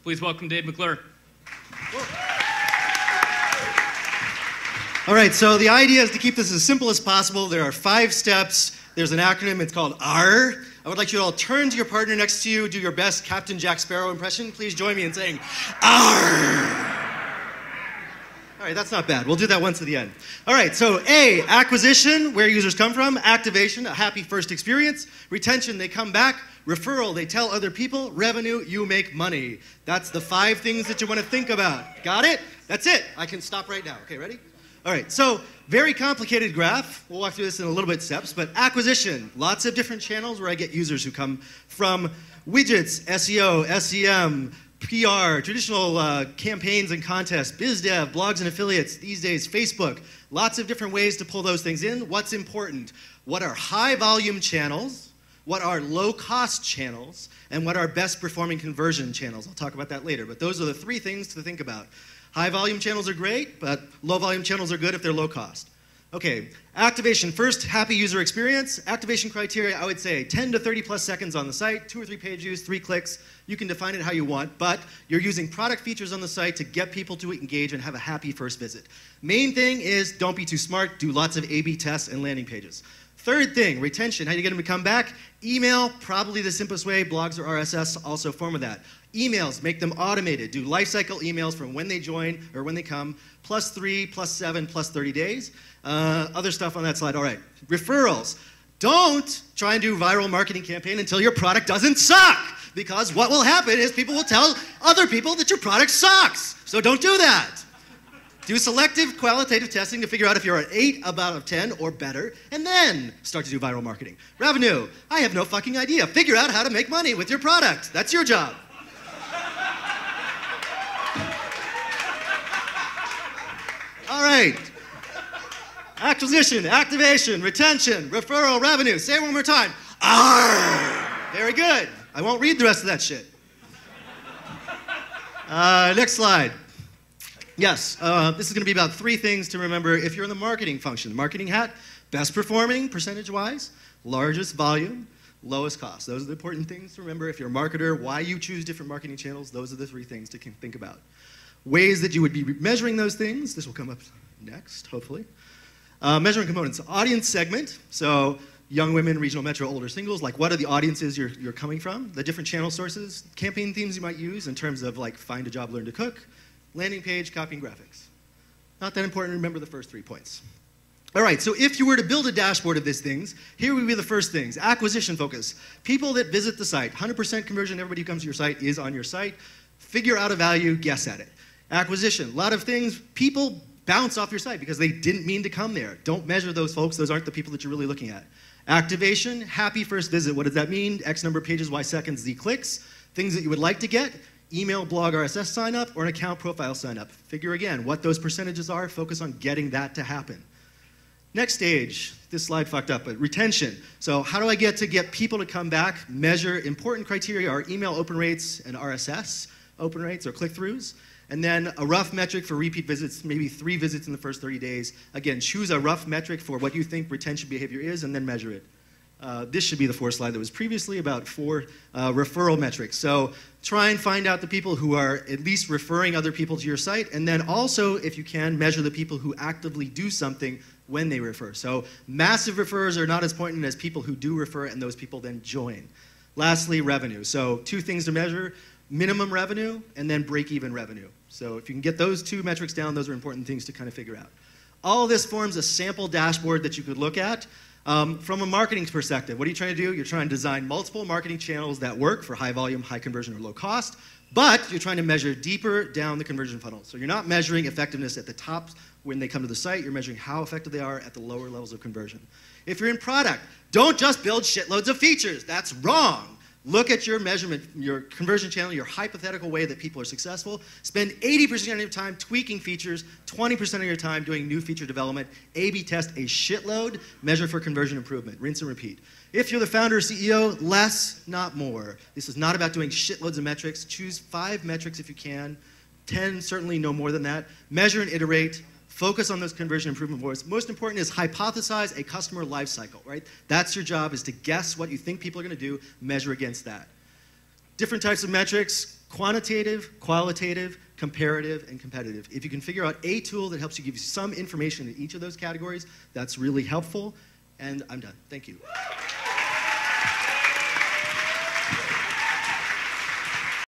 Please welcome Dave McClure. All right, so the idea is to keep this as simple as possible. There are 5 steps. There's an acronym. It's called AARRR. I would like you to all turn to your partner next to you, do your best Captain Jack Sparrow impression. Please join me in saying AARRR. All right, that's not bad. We'll do that once at the end. All right, so A, acquisition, where users come from. Activation, a happy first experience. Retention, they come back. Referral, they tell other people. Revenue, you make money. That's the 5 things that you want to think about. Got it? That's it. I can stop right now. Okay, ready? All right, so very complicated graph. We'll walk through this in a little bit steps, but acquisition, lots of different channels where I get users who come from widgets, SEO, SEM, PR, traditional campaigns and contests, biz dev, blogs and affiliates, these days Facebook, lots of different ways to pull those things in. What's important? What are high volume channels? What are low cost channels? And what are best performing conversion channels? I'll talk about that later, but those are the 3 things to think about. High volume channels are great, but low volume channels are good if they're low cost. Okay, activation. First, happy user experience. Activation criteria, I would say 10 to 30 plus seconds on the site, 2 or 3 page views, 3 clicks. You can define it how you want, but you're using product features on the site to get people to engage and have a happy first visit. Main thing is don't be too smart, do lots of A/B tests and landing pages. Third thing, retention. How do you get them to come back? Email, probably the simplest way. Blogs or RSS, also a form of that. Emails, make them automated. Do lifecycle emails from when they join or when they come, +3, +7, +30 days. Other stuff on that slide. All right, referrals. Don't try and do a viral marketing campaign until your product doesn't suck, because what will happen is people will tell other people that your product sucks. So don't do that. Do selective qualitative testing to figure out if you're an 8 out of 10 or better, and then start to do viral marketing. Revenue. I have no fucking idea. Figure out how to make money with your product. That's your job. All right. Acquisition, activation, retention, referral, revenue. Say it one more time. AARRR. Very good. I won't read the rest of that shit. Next slide. Yes, this is going to be about 3 things to remember if you're in the marketing function. Marketing hat, best performing percentage-wise, largest volume, lowest cost. Those are the important things to remember if you're a marketer, why you choose different marketing channels. Those are the 3 things to think about. Ways that you would be measuring those things. This will come up next, hopefully. Measuring components. Audience segment. So young women, regional, metro, older singles. Like, what are the audiences you're coming from? The different channel sources. Campaign themes you might use in terms of like find a job, learn to cook. Landing page, copy, and graphics. Not that important. Remember the first 3 points. All right, so if you were to build a dashboard of these things, here would be the first things. Acquisition focus. People that visit the site. 100% conversion, everybody who comes to your site is on your site. Figure out a value, guess at it. Acquisition. A lot of things, people bounce off your site because they didn't mean to come there. Don't measure those folks. Those aren't the people that you're really looking at. Activation, happy first visit. What does that mean? X number of pages, Y seconds, Z clicks. Things that you would like to get. Email, blog, RSS sign up, or an account profile sign up. Figure again what those percentages are. Focus on getting that to happen. Next stage, this slide fucked up, but retention. So how do I get people to come back? Measure important criteria are email open rates and RSS open rates or click-throughs. And then a rough metric for repeat visits, maybe 3 visits in the first 30 days. Again, choose a rough metric for what you think retention behavior is and then measure it. This should be the 4th slide that was previously about 4 referral metrics. So try and find out the people who are at least referring other people to your site, and then also, if you can, measure the people who actively do something when they refer. So massive referrers are not as important as people who do refer and those people then join. Lastly, revenue. So 2 things to measure, minimum revenue and then break-even revenue. So if you can get those 2 metrics down, those are important things to kind of figure out. All of this forms a sample dashboard that you could look at. From a marketing perspective, what are you trying to do? You're trying to design multiple marketing channels that work for high volume, high conversion, or low cost, but you're trying to measure deeper down the conversion funnel. So you're not measuring effectiveness at the top when they come to the site, you're measuring how effective they are at the lower levels of conversion. If you're in product, don't just build shitloads of features. That's wrong. Look at your measurement, your conversion channel, your hypothetical way that people are successful. Spend 80% of your time tweaking features, 20% of your time doing new feature development. A/B test a shitload, measure for conversion improvement. Rinse and repeat. If you're the founder or CEO, less, not more. This is not about doing shitloads of metrics. Choose 5 metrics if you can. 10, certainly no more than that. Measure and iterate. Focus on those conversion improvement boards. Most important is hypothesize a customer life cycle, right? That's your job, is to guess what you think people are going to do, measure against that. Different types of metrics: quantitative, qualitative, comparative, and competitive. If you can figure out a tool that helps you give you some information in each of those categories, that's really helpful. And I'm done. Thank you.